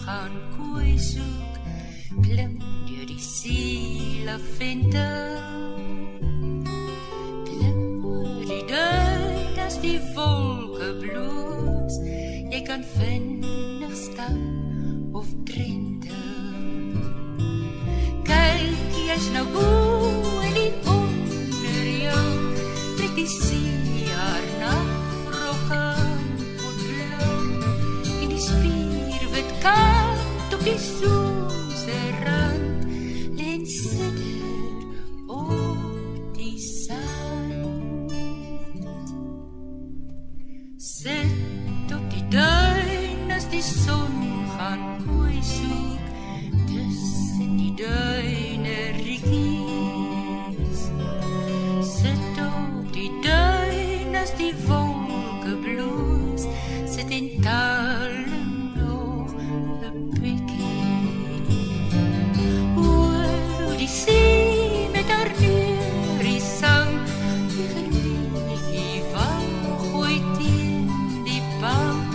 gaan kooi soek, klim deur die see lavendel. Klim oor die duin as die wolke bloos, jy kan vinnig stap of drentel. Kyk, jy's nou boe en die onder jou, trek die see haar nagrokke potblauw, en die spierwit kat op die soonse rand, leen sidder op die sand. Sit op die duin as die son gaan kooi soek, tussen die duine riekies. Sit op die duin as die wolke bloos, sit en talm nog 'n bietjie. Hoor die see met haar neurie sang, die geliefde wang gooi teen die bank,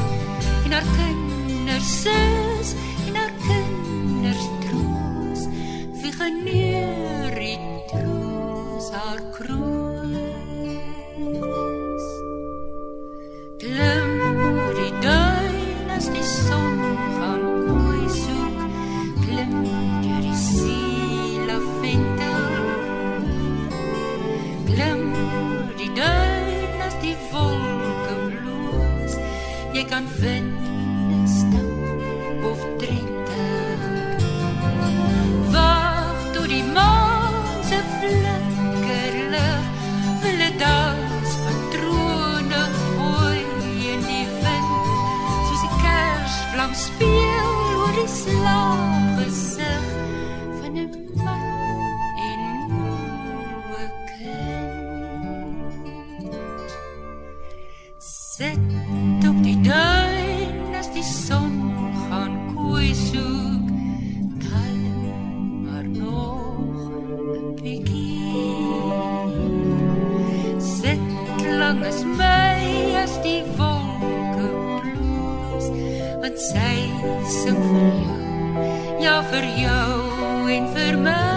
en haar kinders sus en haar kinders troos, wie geneurie troos haar kroos. Klim oor die duin as die son gaan kooi soek, klim deur die see lavendel. Klim oor die duin as die wolke bloos, jy kan vinnig stap of drentel. Wag tot die maan se flikkerlig, wil 'n dans patrone gooi in die wind, soos die kersvlam speel oor die slaapgesig van 'n man en moe kind. Sit op die duin as die son gaan kooi soek, kalm maar nog 'n bietjie. Sit langs my as die wolke bloos, want sy sing vir jou, ja vir jou en vir my.